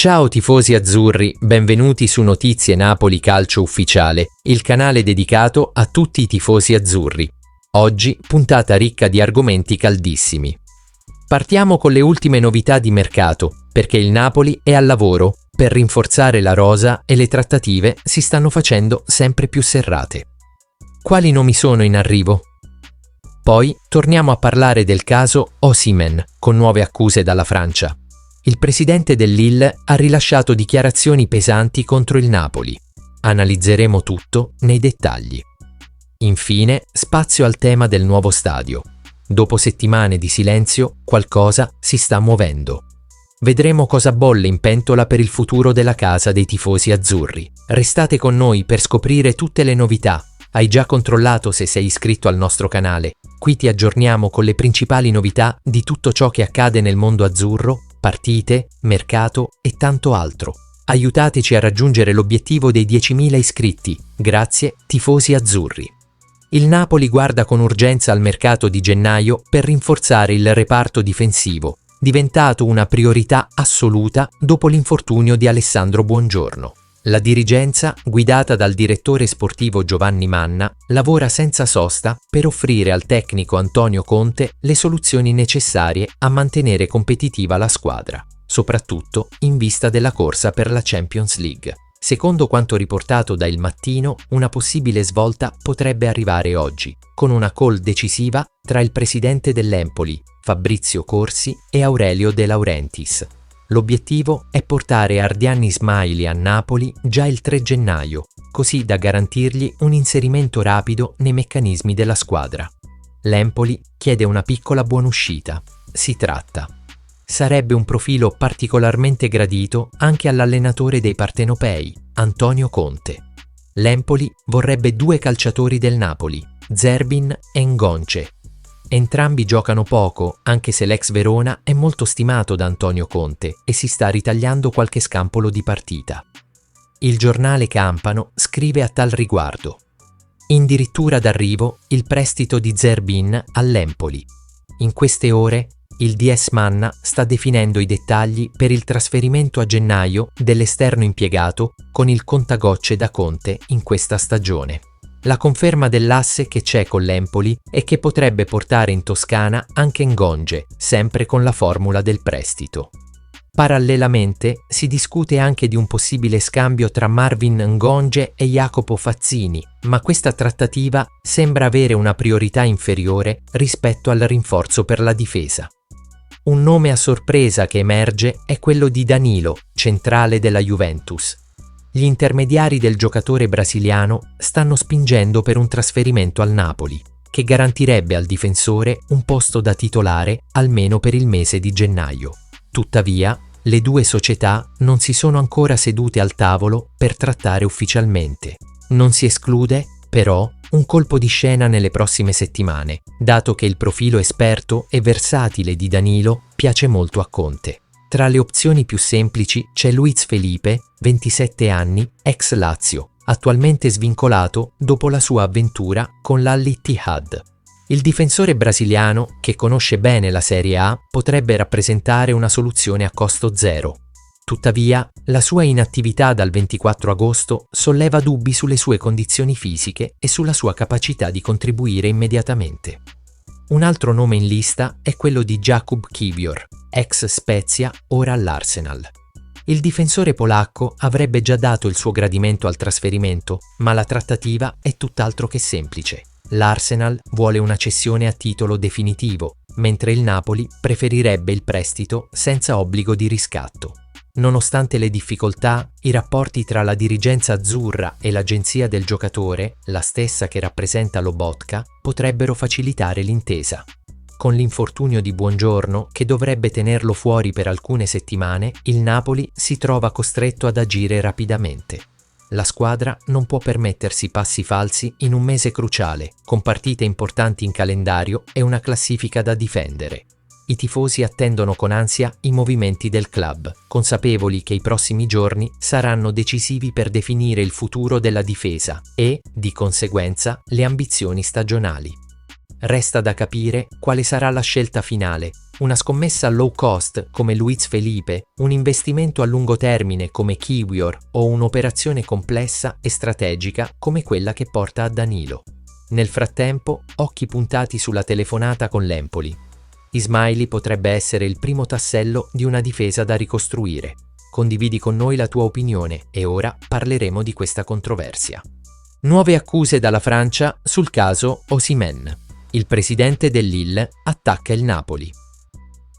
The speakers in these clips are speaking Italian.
Ciao tifosi azzurri, benvenuti su Notizie Napoli Calcio Ufficiale, il canale dedicato a tutti i tifosi azzurri. Oggi puntata ricca di argomenti caldissimi. Partiamo con le ultime novità di mercato, perché il Napoli è al lavoro per rinforzare la rosa e le trattative si stanno facendo sempre più serrate. Quali nomi sono in arrivo? Poi torniamo a parlare del caso Osimhen, con nuove accuse dalla Francia. Il presidente del Lille ha rilasciato dichiarazioni pesanti contro il Napoli. Analizzeremo tutto nei dettagli. Infine, spazio al tema del nuovo stadio. Dopo settimane di silenzio, qualcosa si sta muovendo. Vedremo cosa bolle in pentola per il futuro della casa dei tifosi azzurri. Restate con noi per scoprire tutte le novità. Hai già controllato se sei iscritto al nostro canale? Qui ti aggiorniamo con le principali novità di tutto ciò che accade nel mondo azzurro, partite, mercato e tanto altro. Aiutateci a raggiungere l'obiettivo dei 10.000 iscritti. Grazie, tifosi azzurri. Il Napoli guarda con urgenza al mercato di gennaio per rinforzare il reparto difensivo, diventato una priorità assoluta dopo l'infortunio di Alessandro Buongiorno. La dirigenza, guidata dal direttore sportivo Giovanni Manna, lavora senza sosta per offrire al tecnico Antonio Conte le soluzioni necessarie a mantenere competitiva la squadra, soprattutto in vista della corsa per la Champions League. Secondo quanto riportato da Il Mattino, una possibile svolta potrebbe arrivare oggi, con una call decisiva tra il presidente dell'Empoli, Fabrizio Corsi, e Aurelio De Laurentiis. L'obiettivo è portare Ardian Ismaili a Napoli già il 3 gennaio, così da garantirgli un inserimento rapido nei meccanismi della squadra. L'Empoli chiede una piccola buonuscita. Si tratta. Sarebbe un profilo particolarmente gradito anche all'allenatore dei partenopei, Antonio Conte. L'Empoli vorrebbe 2 calciatori del Napoli, Zerbin e Ngonce. Entrambi giocano poco, anche se l'ex Verona è molto stimato da Antonio Conte e si sta ritagliando qualche scampolo di partita. Il giornale Campano scrive a tal riguardo: addirittura d'arrivo il prestito di Zerbin all'Empoli. In queste ore il DS Manna sta definendo i dettagli per il trasferimento a gennaio dell'esterno impiegato con il contagocce da Conte in questa stagione. La conferma dell'asse che c'è con l'Empoli e che potrebbe portare in Toscana anche Ngonge, sempre con la formula del prestito. Parallelamente si discute anche di un possibile scambio tra Marvin Ngonge e Jacopo Fazzini, ma questa trattativa sembra avere una priorità inferiore rispetto al rinforzo per la difesa. Un nome a sorpresa che emerge è quello di Danilo, centrale della Juventus. Gli intermediari del giocatore brasiliano stanno spingendo per un trasferimento al Napoli, che garantirebbe al difensore un posto da titolare almeno per il mese di gennaio. Tuttavia, le due società non si sono ancora sedute al tavolo per trattare ufficialmente. Non si esclude, però, un colpo di scena nelle prossime settimane, dato che il profilo esperto e versatile di Danilo piace molto a Conte. Tra le opzioni più semplici c'è Luiz Felipe, 27 anni, ex Lazio, attualmente svincolato dopo la sua avventura con l'Al-Ittihad. Il difensore brasiliano, che conosce bene la Serie A, potrebbe rappresentare una soluzione a costo zero. Tuttavia, la sua inattività dal 24 agosto solleva dubbi sulle sue condizioni fisiche e sulla sua capacità di contribuire immediatamente. Un altro nome in lista è quello di Jakub Kiwior, ex Spezia, ora all'Arsenal. Il difensore polacco avrebbe già dato il suo gradimento al trasferimento, ma la trattativa è tutt'altro che semplice. L'Arsenal vuole una cessione a titolo definitivo, mentre il Napoli preferirebbe il prestito senza obbligo di riscatto. Nonostante le difficoltà, i rapporti tra la dirigenza azzurra e l'agenzia del giocatore, la stessa che rappresenta Lobotka, potrebbero facilitare l'intesa. Con l'infortunio di Buongiorno, che dovrebbe tenerlo fuori per alcune settimane, il Napoli si trova costretto ad agire rapidamente. La squadra non può permettersi passi falsi in un mese cruciale, con partite importanti in calendario e una classifica da difendere. I tifosi attendono con ansia i movimenti del club, consapevoli che i prossimi giorni saranno decisivi per definire il futuro della difesa e, di conseguenza, le ambizioni stagionali. Resta da capire quale sarà la scelta finale, una scommessa low cost come Luiz Felipe, un investimento a lungo termine come Kiwior o un'operazione complessa e strategica come quella che porta a Danilo. Nel frattempo, occhi puntati sulla telefonata con l'Empoli. Ismaili potrebbe essere il primo tassello di una difesa da ricostruire. Condividi con noi la tua opinione e ora parleremo di questa controversia. Nuove accuse dalla Francia sul caso Osimhen. Il presidente del Lille attacca il Napoli.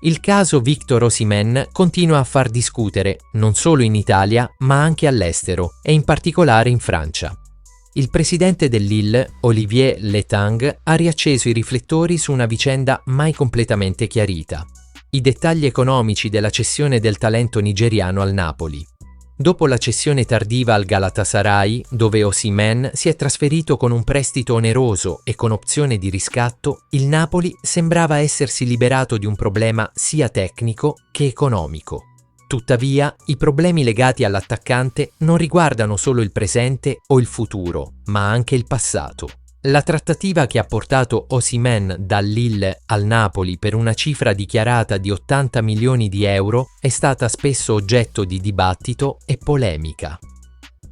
Il caso Victor Osimhen continua a far discutere non solo in Italia ma anche all'estero e in particolare in Francia. Il presidente del Lille, Olivier Letang, ha riacceso i riflettori su una vicenda mai completamente chiarita: i dettagli economici della cessione del talento nigeriano al Napoli. Dopo la cessione tardiva al Galatasaray, dove Osimhen si è trasferito con un prestito oneroso e con opzione di riscatto, il Napoli sembrava essersi liberato di un problema sia tecnico che economico. Tuttavia, i problemi legati all'attaccante non riguardano solo il presente o il futuro, ma anche il passato. La trattativa che ha portato Osimhen dal Lille al Napoli per una cifra dichiarata di 80 milioni di euro è stata spesso oggetto di dibattito e polemica.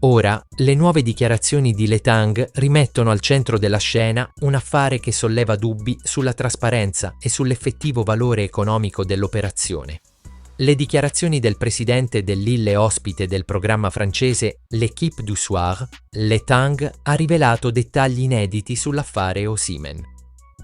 Ora, le nuove dichiarazioni di Letang rimettono al centro della scena un affare che solleva dubbi sulla trasparenza e sull'effettivo valore economico dell'operazione. Le dichiarazioni del presidente del Lille ospite del programma francese L'Équipe du Soir, Letang ha rivelato dettagli inediti sull'affare Osimhen.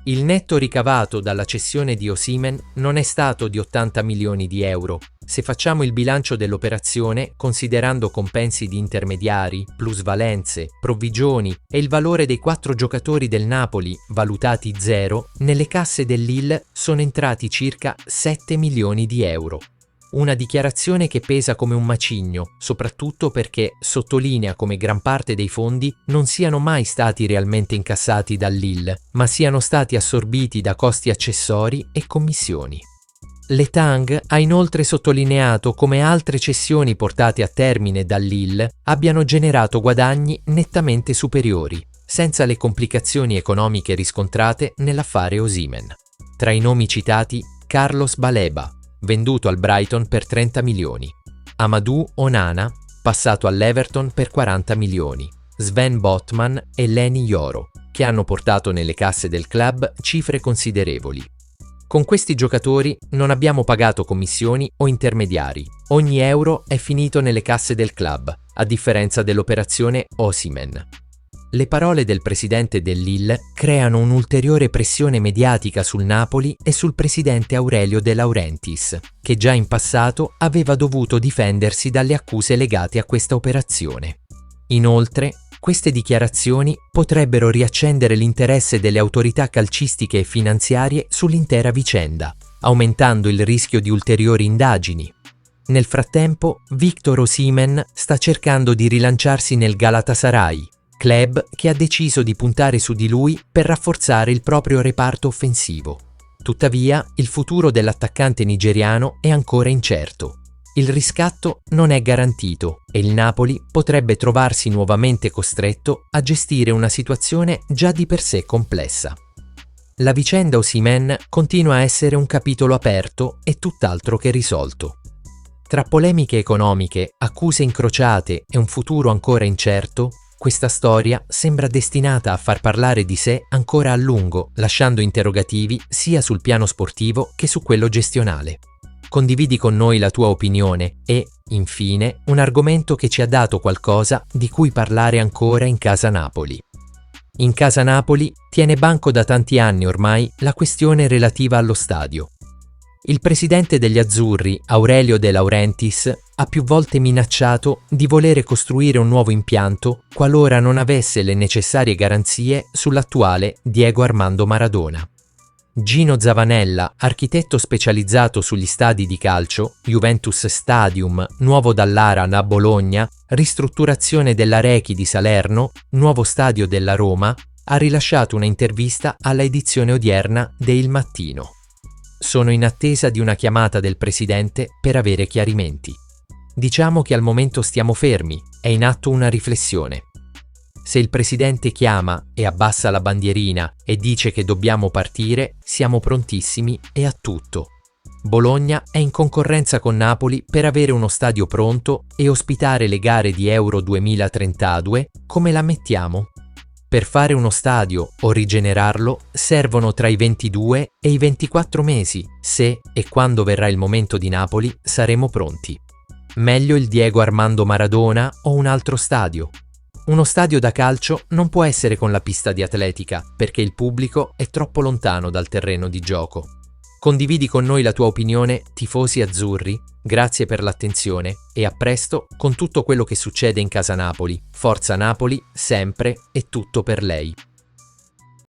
Il netto ricavato dalla cessione di Osimhen non è stato di 80 milioni di euro. Se facciamo il bilancio dell'operazione, considerando compensi di intermediari, plusvalenze, provvigioni e il valore dei 4 giocatori del Napoli, valutati 0, nelle casse del Lille sono entrati circa 7 milioni di euro. Una dichiarazione che pesa come un macigno, soprattutto perché sottolinea come gran parte dei fondi non siano mai stati realmente incassati dal Lille, ma siano stati assorbiti da costi accessori e commissioni. Letang ha inoltre sottolineato come altre cessioni portate a termine dal Lille abbiano generato guadagni nettamente superiori, senza le complicazioni economiche riscontrate nell'affare Osimhen. Tra i nomi citati, Carlos Baleba, venduto al Brighton per 30 milioni, Amadou Onana, passato all'Everton per 40 milioni, Sven Botman e Leny Yoro, che hanno portato nelle casse del club cifre considerevoli. Con questi giocatori non abbiamo pagato commissioni o intermediari, ogni euro è finito nelle casse del club, a differenza dell'operazione Osimhen. Le parole del presidente del Lille creano un'ulteriore pressione mediatica sul Napoli e sul presidente Aurelio De Laurentiis, che già in passato aveva dovuto difendersi dalle accuse legate a questa operazione. Inoltre, queste dichiarazioni potrebbero riaccendere l'interesse delle autorità calcistiche e finanziarie sull'intera vicenda, aumentando il rischio di ulteriori indagini. Nel frattempo, Victor Osimhen sta cercando di rilanciarsi nel Galatasaray, club che ha deciso di puntare su di lui per rafforzare il proprio reparto offensivo. Tuttavia, il futuro dell'attaccante nigeriano è ancora incerto. Il riscatto non è garantito e il Napoli potrebbe trovarsi nuovamente costretto a gestire una situazione già di per sé complessa. La vicenda Osimhen continua a essere un capitolo aperto e tutt'altro che risolto. Tra polemiche economiche, accuse incrociate e un futuro ancora incerto, questa storia sembra destinata a far parlare di sé ancora a lungo, lasciando interrogativi sia sul piano sportivo che su quello gestionale. Condividi con noi la tua opinione e, infine, un argomento che ci ha dato qualcosa di cui parlare ancora in Casa Napoli. In Casa Napoli tiene banco da tanti anni ormai la questione relativa allo stadio. Il presidente degli azzurri, Aurelio De Laurentiis, ha più volte minacciato di volere costruire un nuovo impianto qualora non avesse le necessarie garanzie sull'attuale Diego Armando Maradona. Gino Zavanella, architetto specializzato sugli stadi di calcio, Juventus Stadium, nuovo dall'Aran a Bologna, ristrutturazione dell'Arechi di Salerno, nuovo stadio della Roma, ha rilasciato una intervista alla edizione odierna de Il Mattino. Sono in attesa di una chiamata del presidente per avere chiarimenti. Diciamo che al momento stiamo fermi, è in atto una riflessione. Se il presidente chiama e abbassa la bandierina e dice che dobbiamo partire, siamo prontissimi e a tutto. Bologna è in concorrenza con Napoli per avere uno stadio pronto e ospitare le gare di Euro 2032. Come la mettiamo? Per fare uno stadio o rigenerarlo servono tra i 22 e i 24 mesi. Se e quando verrà il momento di Napoli saremo pronti. Meglio il Diego Armando Maradona o un altro stadio? Uno stadio da calcio non può essere con la pista di atletica perché il pubblico è troppo lontano dal terreno di gioco. Condividi con noi la tua opinione, tifosi azzurri. Grazie per l'attenzione e a presto con tutto quello che succede in casa Napoli. Forza Napoli, sempre e tutto per lei.